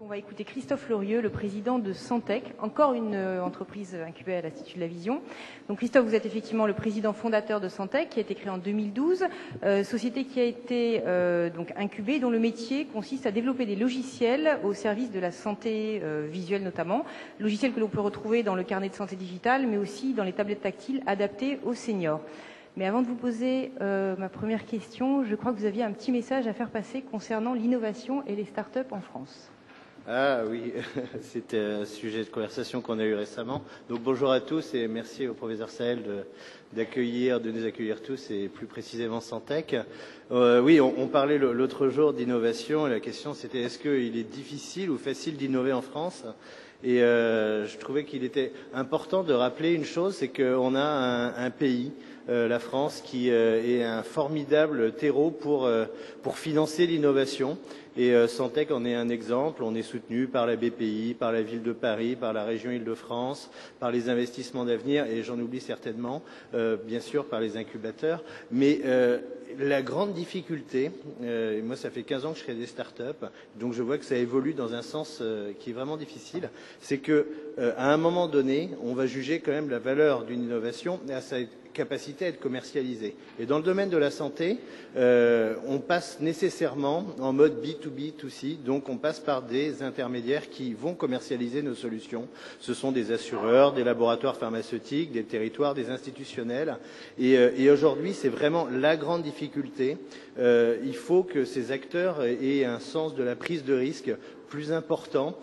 On va écouter Christophe Lorieux, le président de Santec, encore une entreprise incubée à l'Institut de la Vision. Donc Christophe, vous êtes effectivement le président fondateur de Santec, qui a été créé en 2012, société qui a été donc incubée, dont le métier consiste à développer des logiciels au service de la santé visuelle notamment, logiciels que l'on peut retrouver dans le carnet de santé digitale, mais aussi dans les tablettes tactiles adaptées aux seniors. Mais avant de vous poser ma première question, je crois que vous aviez un petit message à faire passer concernant l'innovation et les startups en France. Ah oui, c'était un sujet de conversation qu'on a eu récemment. Donc bonjour à tous et merci au professeur Sahel de nous accueillir tous et plus précisément Santec. Oui, on parlait l'autre jour d'innovation et la question c'était est-ce qu'il est difficile ou facile d'innover en France ? Et je trouvais qu'il était important de rappeler une chose, c'est qu'on a un pays, la France, qui est un formidable terreau pour financer l'innovation. Et Santec en est un exemple. On est soutenu par la BPI, par la ville de Paris, par la région Île-de-France, par les investissements d'avenir, et j'en oublie certainement, bien sûr, par les incubateurs. Mais la grande difficulté, moi ça fait 15 ans que je crée des startups, donc je vois que ça évolue dans un sens qui est vraiment difficile, c'est que à un moment donné, on va juger quand même la valeur d'une innovation à sa capacité à être commercialisée. Et dans le domaine de la santé, on passe nécessairement en mode B2B2C, donc on passe par des intermédiaires qui vont commercialiser nos solutions. Ce sont des assureurs, des laboratoires pharmaceutiques, des territoires, des institutionnels. Et aujourd'hui, c'est vraiment la grande difficulté. Il faut que ces acteurs aient un sens de la prise de risque plus important,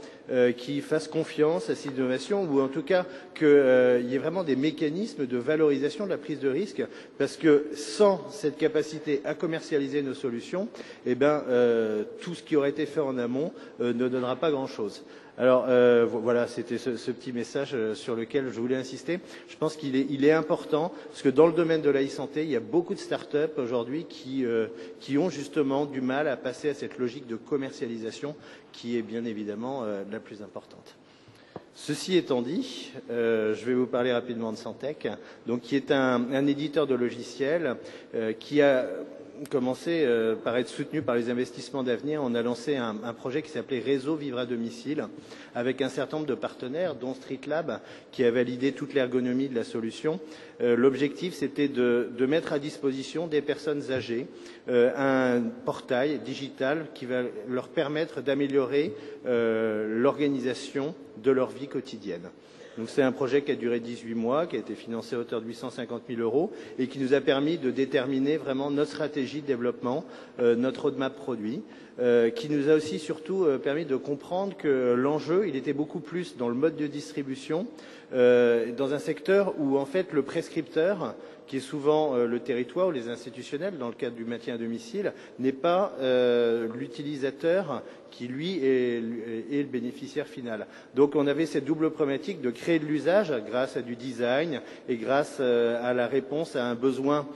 qui fassent confiance à cette innovation, ou en tout cas qu'il y ait vraiment des mécanismes de valorisation de la prise de risque, parce que sans cette capacité à commercialiser nos solutions, eh ben, tout ce qui aurait été fait en amont ne donnera pas grand-chose. Alors voilà, c'était ce petit message sur lequel je voulais insister. Je pense qu'il est important, parce que dans le domaine de l'e-santé, il y a beaucoup de start-up aujourd'hui qui ont justement du mal à passer à cette logique de commercialisation qui est bien évidemment la plus importante. Ceci étant dit, je vais vous parler rapidement de Santec, donc qui est un éditeur de logiciels qui a commencé par être soutenu par les investissements d'avenir. On a lancé un projet qui s'appelait Réseau Vivre à domicile avec un certain nombre de partenaires, dont StreetLab, qui a validé toute l'ergonomie de la solution. L'objectif, c'était de mettre à disposition des personnes âgées un portail digital qui va leur permettre d'améliorer l'organisation de leur vie quotidienne. Donc c'est un projet qui a duré 18 mois, qui a été financé à hauteur de 850 000 € et qui nous a permis de déterminer vraiment notre stratégie de développement, notre roadmap produit, qui nous a aussi surtout permis de comprendre que l'enjeu, il était beaucoup plus dans le mode de distribution, dans un secteur où en fait le prescripteur, qui est souvent le territoire ou les institutionnels dans le cadre du maintien à domicile, n'est pas l'utilisateur qui, lui, est le bénéficiaire final. Donc on avait cette double problématique de créer de l'usage grâce à du design et grâce à la réponse à un besoin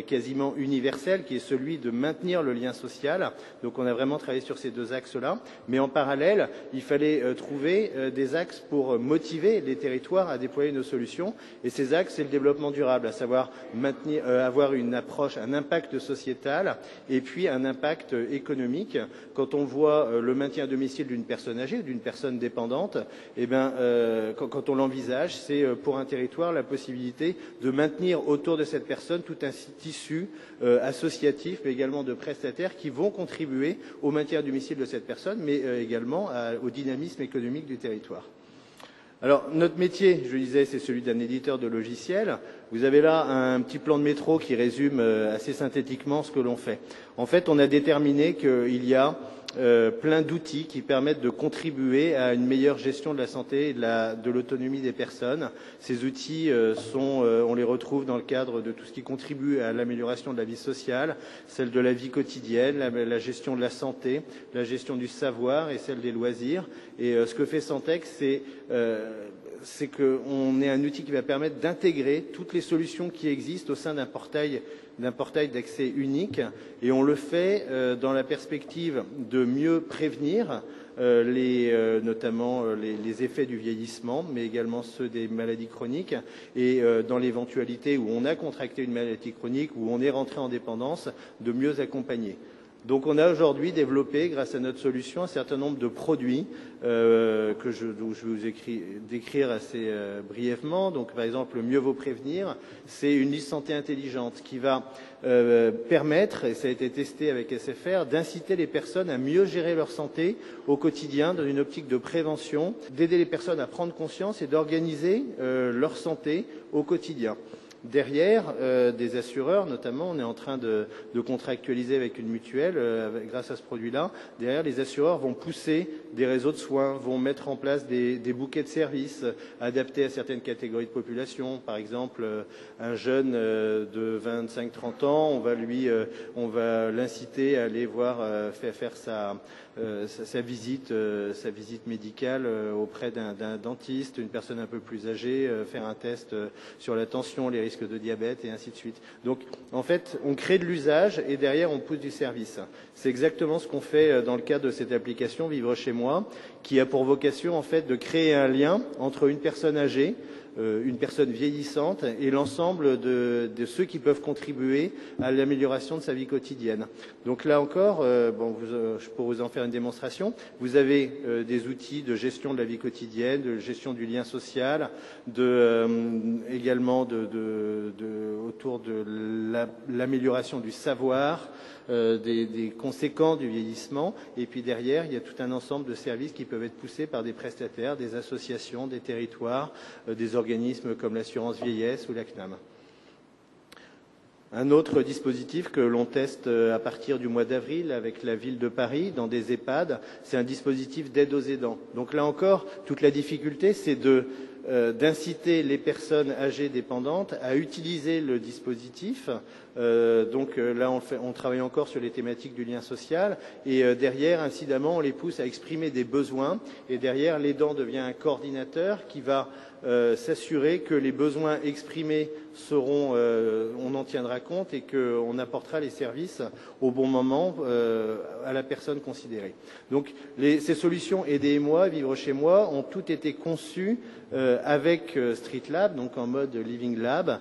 quasiment universel qui est celui de maintenir le lien social. Donc on a vraiment travaillé sur ces deux axes-là. Mais en parallèle, il fallait trouver des axes pour motiver les territoires à déployer nos solutions. Et ces axes, c'est le développement durable, à savoir avoir une approche, un impact sociétal et puis un impact économique. Quand on voit le maintien à domicile d'une personne âgée ou d'une personne dépendante, eh ben, quand on l'envisage, c'est pour un territoire la possibilité de maintenir autour de cette personne tout un tissu associatif, mais également de prestataires qui vont contribuer au maintien à domicile de cette personne, mais également au dynamisme économique du territoire. Alors, notre métier, je le disais, c'est celui d'un éditeur de logiciels. Vous avez là un petit plan de métro qui résume assez synthétiquement ce que l'on fait. En fait, on a déterminé qu'il y a plein d'outils qui permettent de contribuer à une meilleure gestion de la santé et de l'autonomie des personnes. Ces outils on les retrouve dans le cadre de tout ce qui contribue à l'amélioration de la vie sociale, celle de la vie quotidienne, la gestion de la santé, la gestion du savoir et celle des loisirs. Et ce que fait Santec, c'est qu'on est un outil qui va permettre d'intégrer toutes les solutions qui existent au sein d'un portail d'accès unique, et on le fait dans la perspective de mieux prévenir notamment les effets du vieillissement, mais également ceux des maladies chroniques, et dans l'éventualité où on a contracté une maladie chronique, où on est rentré en dépendance, de mieux accompagner. Donc on a aujourd'hui développé, grâce à notre solution, un certain nombre de produits dont je vais vous décrire assez brièvement. Donc par exemple, Mieux vaut prévenir, c'est une liste santé intelligente qui va permettre, et ça a été testé avec SFR, d'inciter les personnes à mieux gérer leur santé au quotidien dans une optique de prévention, d'aider les personnes à prendre conscience et d'organiser leur santé au quotidien. Derrière, des assureurs, notamment, on est en train de contractualiser avec une mutuelle grâce à ce produit-là. Derrière, les assureurs vont pousser des réseaux de soins, vont mettre en place des bouquets de services adaptés à certaines catégories de population. Par exemple, un jeune de 25-30 ans, on va l'inciter à aller faire sa visite médicale auprès d'un dentiste, une personne un peu plus âgée, faire un test sur la tension, les risques de diabète et ainsi de suite. Donc, en fait, on crée de l'usage et derrière, on pousse du service. C'est exactement ce qu'on fait dans le cadre de cette application Vivre chez moi, qui a pour vocation, en fait, de créer un lien entre une personne âgée, une personne vieillissante et l'ensemble de ceux qui peuvent contribuer à l'amélioration de sa vie quotidienne. Donc là encore, je pourrais vous en faire une démonstration. Vous avez des outils de gestion de la vie quotidienne, de gestion du lien social, également autour de l'amélioration du savoir, des conséquences du vieillissement. Et puis derrière, il y a tout un ensemble de services qui peuvent être poussés par des prestataires, des associations, des territoires, des organismes comme l'assurance vieillesse ou la CNAM. Un autre dispositif que l'on teste à partir du mois d'avril avec la ville de Paris dans des EHPAD, c'est un dispositif d'aide aux aidants. Donc là encore, toute la difficulté, c'est d'inciter les personnes âgées dépendantes à utiliser le dispositif. Donc là, on travaille encore sur les thématiques du lien social et derrière, incidemment, on les pousse à exprimer des besoins et derrière, l'aidant devient un coordinateur qui va s'assurer que les besoins exprimés on en tiendra compte et qu'on apportera les services au bon moment à la personne considérée. Donc ces solutions Aidez-moi, Vivre chez moi ont toutes été conçues avec Street Lab, donc en mode Living Lab,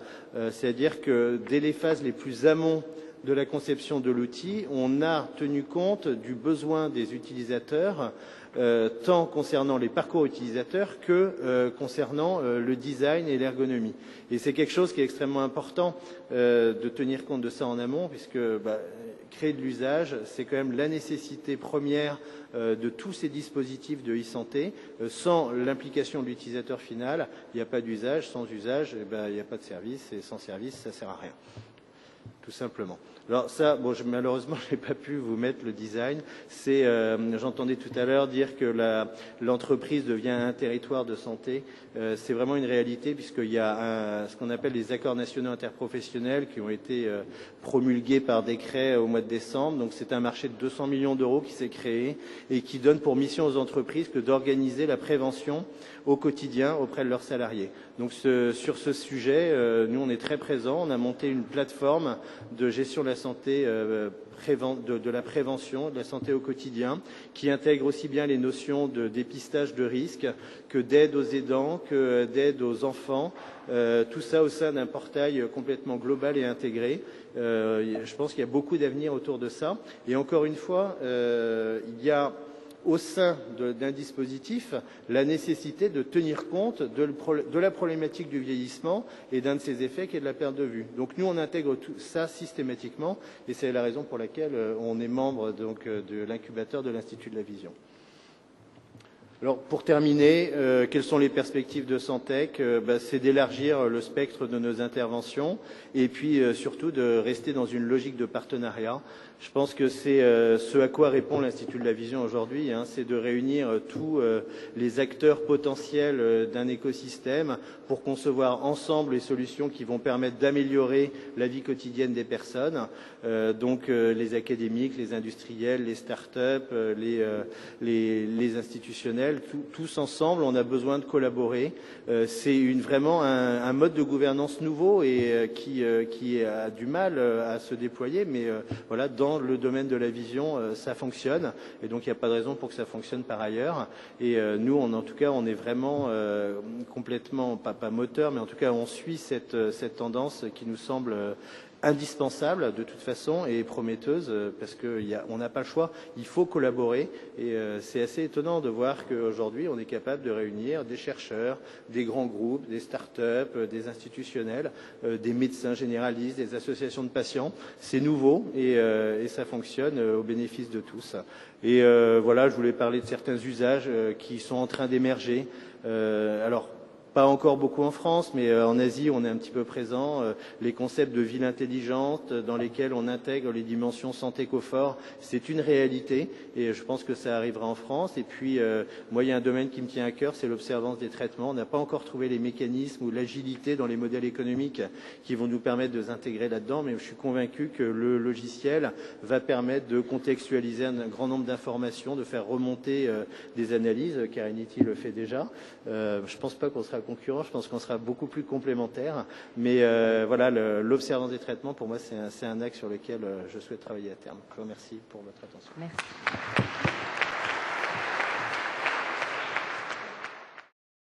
c'est-à-dire que dès les phases les plus amont de la conception de l'outil, on a tenu compte du besoin des utilisateurs, tant concernant les parcours utilisateurs que concernant le design et l'ergonomie. Et c'est quelque chose qui est extrêmement important de tenir compte de ça en amont, puisque créer de l'usage, c'est quand même la nécessité première de tous ces dispositifs de e-santé. Sans l'implication de l'utilisateur final, il n'y a pas d'usage. Sans usage, il n'y a pas de service. Et sans service, ça ne sert à rien. Tout simplement. Alors ça, malheureusement, je n'ai pas pu vous mettre le design. J'entendais tout à l'heure dire que l'entreprise devient un territoire de santé. C'est vraiment une réalité puisqu'il y a ce qu'on appelle les accords nationaux interprofessionnels qui ont été promulgués par décret au mois de décembre. Donc c'est un marché de 200 millions d'euros qui s'est créé et qui donne pour mission aux entreprises que d'organiser la prévention au quotidien auprès de leurs salariés. Donc sur ce sujet, nous on est très présents. On a monté une plateforme de gestion de la santé, de la prévention, de la santé au quotidien, qui intègre aussi bien les notions de dépistage de risques que d'aide aux aidants, que d'aide aux enfants, tout ça au sein d'un portail complètement global et intégré. Je pense qu'il y a beaucoup d'avenir autour de ça. Et encore une fois, il y a au sein d'un dispositif la nécessité de tenir compte de la problématique du vieillissement et d'un de ses effets qui est de la perte de vue. Donc nous, on intègre tout ça systématiquement et c'est la raison pour laquelle on est membre donc, de l'incubateur de l'Institut de la Vision. Alors, pour terminer, quelles sont les perspectives de Santec? C'est d'élargir le spectre de nos interventions et puis surtout de rester dans une logique de partenariat. Je pense que c'est ce à quoi répond l'Institut de la Vision aujourd'hui, c'est de réunir tous les acteurs potentiels d'un écosystème pour concevoir ensemble les solutions qui vont permettre d'améliorer la vie quotidienne des personnes, donc les académiques, les industriels, les start-up, les institutionnels, tous ensemble, on a besoin de collaborer. C'est vraiment un mode de gouvernance nouveau et qui a du mal à se déployer, mais voilà, dans le domaine de la vision, ça fonctionne et donc il n'y a pas de raison pour que ça fonctionne par ailleurs. Et nous, en tout cas, on est vraiment complètement, pas moteur, mais en tout cas, on suit cette tendance qui nous semble indispensable de toute façon et prometteuse parce qu'on n'a pas le choix, il faut collaborer et c'est assez étonnant de voir qu'aujourd'hui on est capable de réunir des chercheurs, des grands groupes, des start-up, des institutionnels, des médecins généralistes, des associations de patients. C'est nouveau et ça fonctionne au bénéfice de tous. Et voilà, je voulais parler de certains usages qui sont en train d'émerger. Alors, pas encore beaucoup en France, mais en Asie, on est un petit peu présent. Les concepts de ville intelligente dans lesquels on intègre les dimensions santé-confort, c'est une réalité et je pense que ça arrivera en France. Et puis, moi, il y a un domaine qui me tient à cœur, c'est l'observance des traitements. On n'a pas encore trouvé les mécanismes ou l'agilité dans les modèles économiques qui vont nous permettre de les intégrer là-dedans, mais je suis convaincu que le logiciel va permettre de contextualiser un grand nombre d'informations, de faire remonter des analyses. Carinity le fait déjà. Je pense pas qu'on sera concurrent, je pense qu'on sera beaucoup plus complémentaires. Mais voilà, l'observance des traitements, pour moi, c'est un axe sur lequel je souhaite travailler à terme. Je vous remercie pour votre attention. Merci.